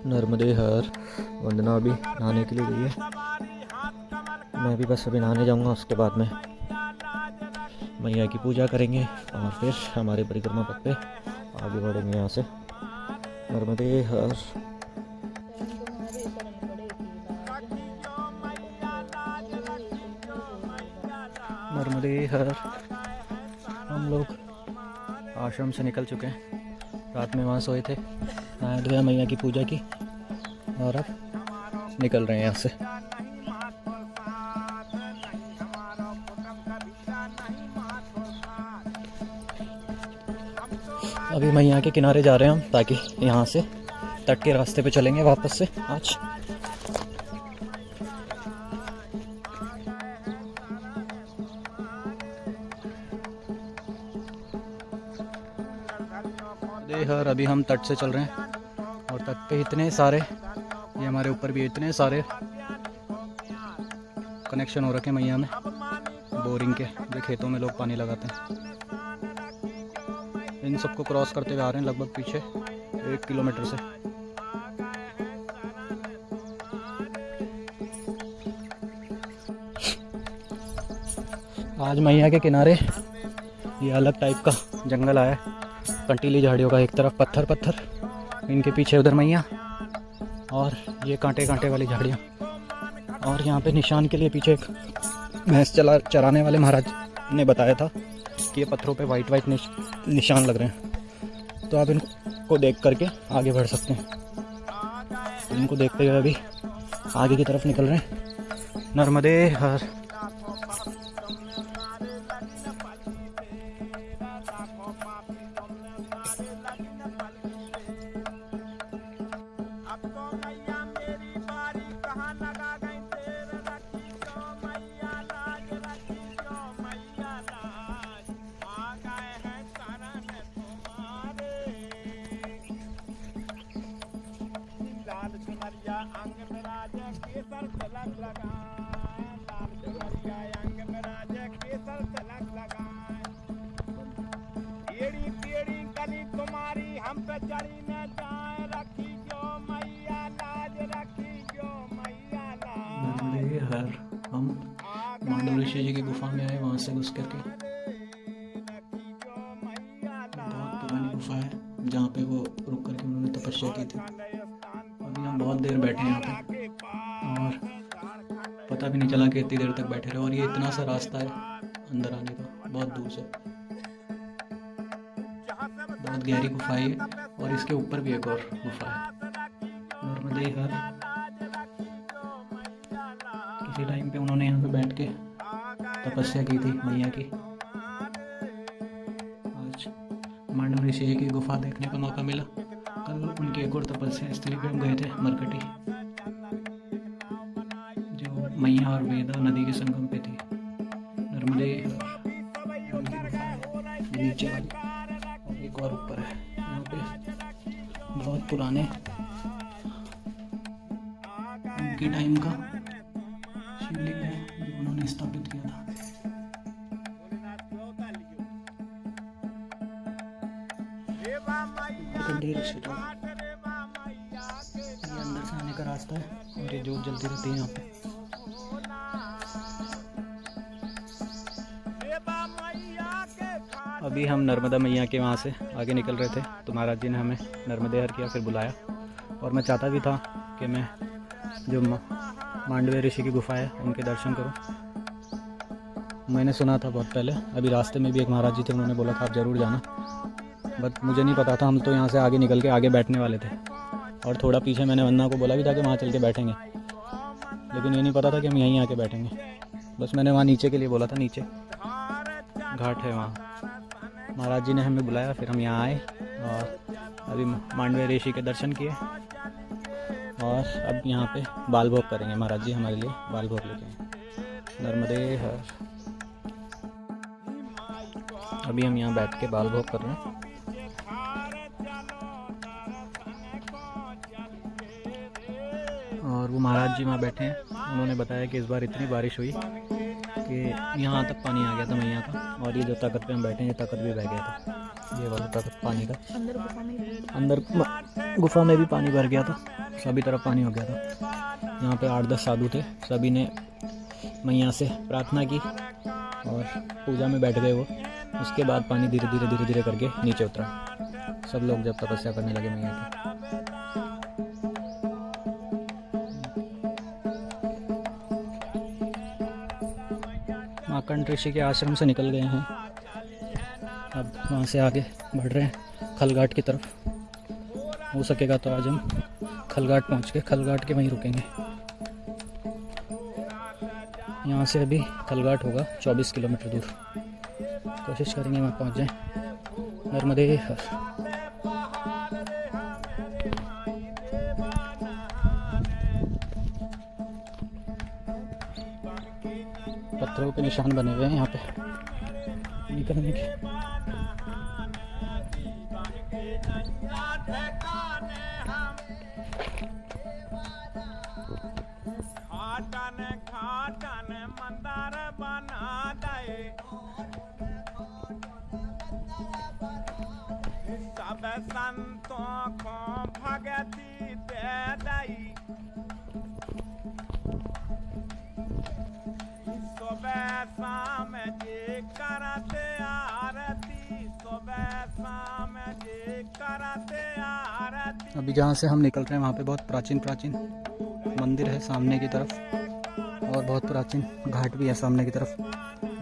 नर्मदे हर। वंदना अभी नहाने के लिए गई है, मैं भी बस अभी नहाने जाऊंगा। उसके बाद में मैया की पूजा करेंगे और फिर हमारे परिक्रमा पथ पे आगे बढ़ेंगे यहाँ से। नर्मदे हर। नर्मदे हर। हम लोग आश्रम से निकल चुके हैं, रात में वहाँ सोए थे, नहाया धोया, मैया की पूजा की और अब निकल रहे हैं यहाँ से। अभी मैया के किनारे जा रहे हैं हम, ताकि यहाँ से तट के रास्ते पे चलेंगे वापस से आज। हर अभी हम तट से चल रहे हैं और तट पे इतने सारे, ये हमारे ऊपर भी इतने सारे कनेक्शन हो रखे मैया में, बोरिंग के, जो खेतों में लोग पानी लगाते हैं। इन सबको क्रॉस करते हुए आ रहे हैं लगभग पीछे 1 किलोमीटर से। आज मैया के किनारे ये अलग टाइप का जंगल आया है, कंटीली झाड़ियों का, एक तरफ पत्थर पत्थर, इनके पीछे उधर मैया, और ये कांटे कांटे वाली झाड़ियाँ। और यहाँ पे निशान के लिए पीछे एक भैंस चराने वाले महाराज ने बताया था कि ये पत्थरों पे वाइट वाइट निशान लग रहे हैं, तो आप इनको देख करके आगे बढ़ सकते हैं। इनको देखते हुए अभी आगे की तरफ निकल रहे हैं। नर्मदे हर। तुम्हारी हम पे चढ़ी न जाए, रखी जो मैया लाज, रखी जो मैया लाज। हर। हम मांडव ऋषि जी की गुफा में आए, वहाँ से घुस करके। बहुत पुरानी गुफा है जहाँ पे वो रुक करके उन्होंने तपस्या की थी। अभी हम बहुत देर बैठे हैं यहाँ पे और पता भी नहीं चला कि इतनी देर तक बैठे रहे। और ये इतना सा रास्ता है अंदर आने का, बहुत दूर से, बहुत गहरी गुफा है और इसके ऊपर भी एक और गुफा है। नर्मदे हर। किसी टाइम पे उन्होंने यहाँ पे बैठ के तपस्या की थी मैया की। आज मांडव ऋषि जी की गुफा देखने का मौका मिला। कल उनकी एक और तपस्या स्थली पे हम गए थे, मरकटी, जो मैया और वेदा नदी के संगम पे थी। नर्मदे नीचे वाली, एक और ऊपर है। यहाँ पे बहुत पुराने उनके टाइम का शिवलिंग है जो उन्होंने स्थापित किया था। ये अंदर से आने का रास्ता है और ये जोत जलती रहती है यहाँ पे। अभी हम नर्मदा मैया के वहाँ से आगे निकल रहे थे, तो महाराज जी ने हमें नर्मदे हर किया, फिर बुलाया। और मैं चाहता भी था कि मैं जो मांडव ऋषि की गुफा है उनके दर्शन करूं। मैंने सुना था बहुत पहले, अभी रास्ते में भी एक महाराज जी थे, उन्होंने बोला था आप ज़रूर जाना, बट मुझे नहीं पता था। हम तो यहाँ से आगे निकल के आगे बैठने वाले थे और थोड़ा पीछे मैंने वंदना को बोला भी था कि वहाँ चल के बैठेंगे, लेकिन ये नहीं पता था कि हम यहीं आके बैठेंगे। बस मैंने वहाँ नीचे के लिए बोला था, नीचे घाट है वहाँ। महाराज जी ने हमें बुलाया, फिर हम यहाँ आए और अभी मांडव ऋषि के दर्शन किए और अब यहाँ पे बाल भोग करेंगे। महाराज जी हमारे लिए बाल भोग लेके आए। नर्मदे हर। अभी हम यहाँ बैठ के बाल भोग कर रहे हैं। और वो महाराज जी वहाँ बैठे हैं, उन्होंने बताया कि इस बार इतनी बारिश हुई कि यहाँ तक पानी आ गया था मैया का, और ये जो तख्त पे हम बैठे हैं ये तख्त भी बह गया था, ये वाला तख्त पानी का। अंदर गुफा में भी पानी भर गया था। सभी तरफ पानी हो गया था। यहाँ पे 8-10 साधु थे, सभी ने मैया से प्रार्थना की और पूजा में बैठ गए वो। उसके बाद पानी धीरे धीरे करके नीचे उतरा। सब लोग जब तपस्या करने लगे मैया की। मार्कंड ऋषि के आश्रम से निकल गए हैं, अब वहाँ से आगे बढ़ रहे हैं खलघाट की तरफ। हो सकेगा तो आज हम खलघाट पहुँच के खलघाट के वहीं रुकेंगे। यहाँ से अभी खलघाट होगा 24 किलोमीटर दूर। कोशिश करेंगे वहाँ पहुँच जाएं। नर्मदे हर। पत्थरों पे निशान बने हुए हैं यहाँ पे निकलने के। घाटन मंदार बना दे, सब संतों को भगती दे दई। सुबह शाम जी करते आरती, सुबह शाम जी करते आरती। अभी जहाँ से हम निकल रहे हैं वहाँ पे बहुत प्राचीन मंदिर है सामने की तरफ, और बहुत प्राचीन घाट भी है सामने की तरफ।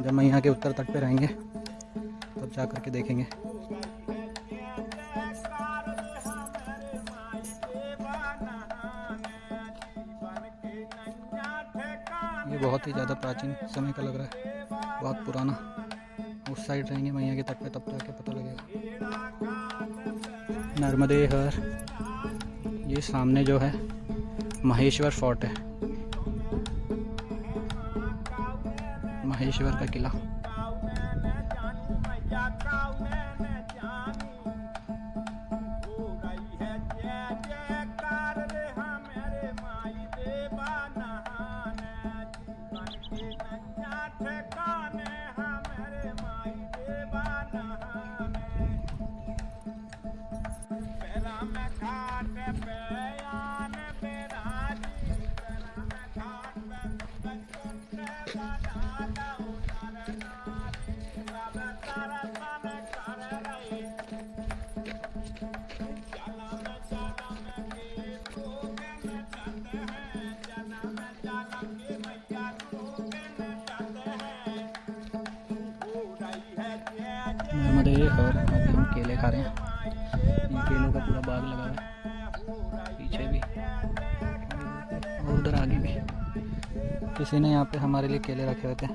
जब मैं यहाँ के उत्तर तट पे रहेंगे तब जा कर के देखेंगे। ये बहुत ही ज़्यादा प्राचीन समय का लग रहा है, बहुत पुराना। उस साइड रहेंगे मैया के तट पे, तब जाके पता लगेगा। नर्मदे हर। ये सामने जो है महेश्वर फोर्ट है, महेश्वर का किला। नर्मदे हर। अभी हम केले खा रहे हैं, ये केलों का पूरा बाग लगा हुआ है, पीछे भी और उधर आगे भी। किसी ने यहाँ पे हमारे लिए केले रखे हुए थे।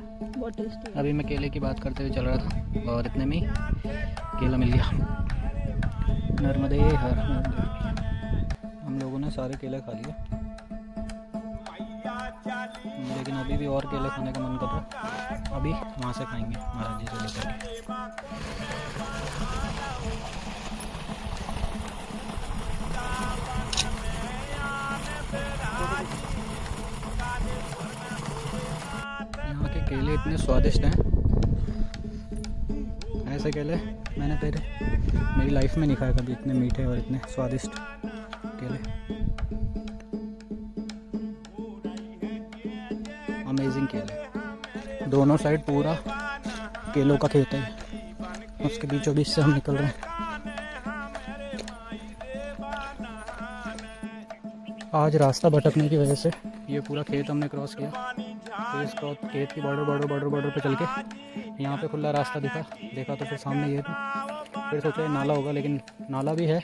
अभी मैं केले की बात करते हुए चल रहा था और इतने में ही केला मिल गया। नर्मदे हर। हम लोगों ने सारे केले खा लिए, लेकिन अभी भी और केले खाने का मन कर रहा है। अभी वहाँ से खाएंगे महाराज जी से लेकर के। यहाँ के केले इतने स्वादिष्ट हैं, ऐसे केले मैंने पहले मेरी लाइफ में नहीं खाया कभी, इतने मीठे और इतने स्वादिष्ट केले। अमेजिंग केले। दोनों साइड पूरा केलों का खेत है, उसके बीचों बीच से हम निकल रहे हैं। आज रास्ता भटकने की वजह से ये पूरा खेत हमने क्रॉस किया। फिर इस खेत की बॉर्डर पे चल के यहाँ पे खुला रास्ता देखा तो फिर सामने ये था। फिर सोचा ये नाला होगा, लेकिन नाला भी है,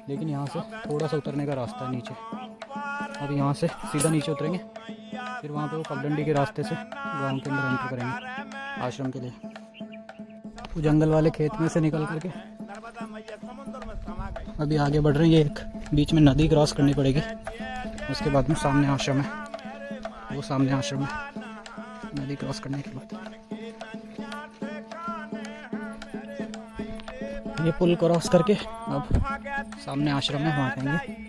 लेकिन यहाँ से थोड़ा सा उतरने का रास्ता है नीचे। अब यहाँ से सीधा नीचे उतरेंगे, फिर वहाँ पे वो पगडंडी के रास्ते से गांव के अंदर एंटर करेंगे आश्रम के लिए। वो जंगल वाले खेत में से निकल करके अभी आगे बढ़ रहे हैं। ये एक बीच में नदी क्रॉस करनी पड़ेगी, उसके बाद में सामने आश्रम है। वो सामने आश्रम है, नदी क्रॉस करने के बाद ये पुल क्रॉस करके अब सामने आश्रम है, वहाँ आएंगे।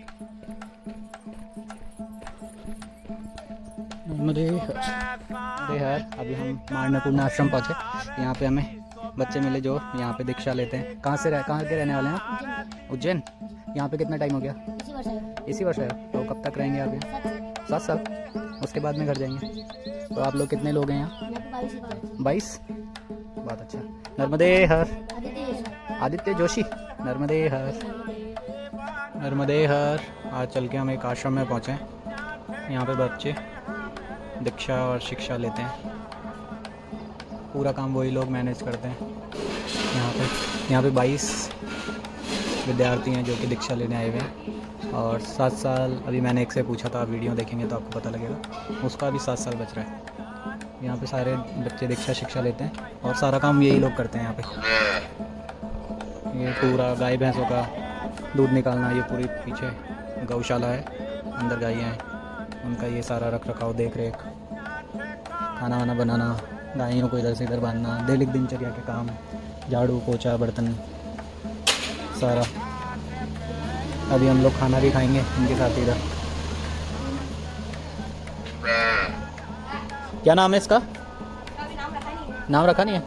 नर्मदे हर। अभी हम मार्णपूर्ण आश्रम पहुँचे। यहाँ पे हमें बच्चे मिले जो यहाँ पे दीक्षा लेते हैं। कहाँ के रहने वाले हैं? उज्जैन। यहाँ पे कितना टाइम हो गया? इसी वर्ष है तो कब तक रहेंगे आप यहाँ? 7 साल। उसके बाद में घर जाएंगे। तो आप लोग कितने लोग हैं यहाँ? 22। बहुत अच्छा। नर्मदे हर। आदित्य जोशी। नर्मदे हर। नर्मदे हर। आज चल के हम एक आश्रम में पहुँचे हैं। यहाँ पे बच्चे दीक्षा और शिक्षा लेते हैं। पूरा काम वही लोग मैनेज करते हैं। यहाँ पे 22 विद्यार्थी हैं जो कि दीक्षा लेने आए हुए हैं और 7 साल। अभी मैंने एक से पूछा था, आप वीडियो देखेंगे तो आपको पता लगेगा, उसका अभी 7 साल बच रहा है। यहाँ पे सारे बच्चे दीक्षा शिक्षा लेते हैं और सारा काम यही लोग करते हैं यहाँ पे। ये पूरा गाय भैंसों का दूध निकालना, ये पूरी पीछे गौशाला है, अंदर गायें हैं, उनका ये सारा रख रखाव, देख रेख, खाना वाना बनाना, गायों को इधर से इधर बांधना, दैनिक दिनचर्या के काम, झाड़ू पोछा बर्तन सारा। अभी हम लोग खाना भी खाएंगे इनके साथ इधर। क्या नाम है इसका? नाम रखा नहीं है,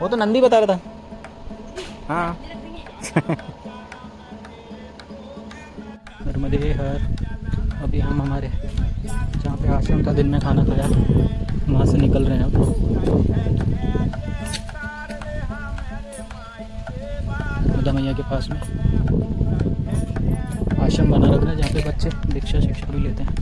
वो तो नंदी बता रहा था। हाँ नर्मदे हर। अभी हम हमारे जहाँ पे आश्रम था, दिन में खाना खाया, वहाँ से निकल रहे हैं अब। नर्मदा मैया के पास में आश्रम बना रखा है जहाँ पे बच्चे दीक्षा शिक्षा भी लेते हैं।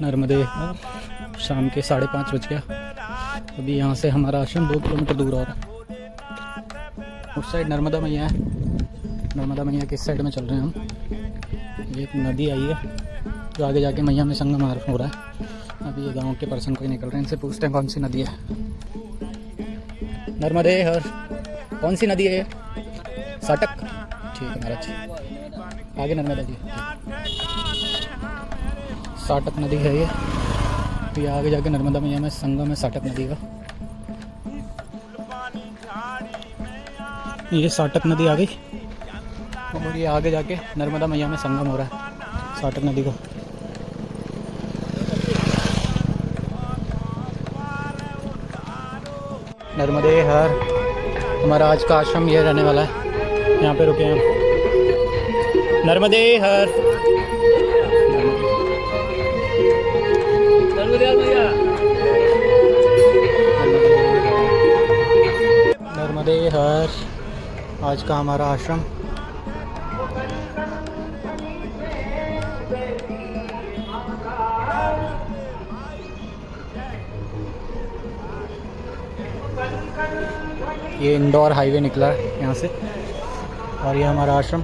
नर्मदे शाम के 5:30 बज गया। अभी यहाँ से हमारा आश्रम 2 किलोमीटर दूर और है। उस साइड नर्मदा मैया है, नर्मदा मैया के साइड में चल रहे हैं हम। ये एक नदी आई है जो आगे जाके मैया में संगम हो रहा है। अभी ये गांव के पर्सन कोई निकल रहे हैं, इनसे पूछते हैं कौन सी नदी है। नर्मदे हर। कौन सी नदी है ये? साटक। ठीक है महाराज, आगे नर्मदा जी। साटक नदी है ये। तो ये आगे जाके नर्मदा मैया में संगम है साटक नदी का। ये साटक नदी आ गई और ये आगे जाके नर्मदा मैया में संगम हो रहा है साटक नदी का। नर्मदे हर। हमारा आज का आश्रम ये रहने वाला है, यहाँ पे रुके हैं हम। नर्मदे हर। नर्मदे हर। आज का हमारा आश्रम। ये इंदौर हाईवे निकला है यहाँ से और ये हमारा आश्रम।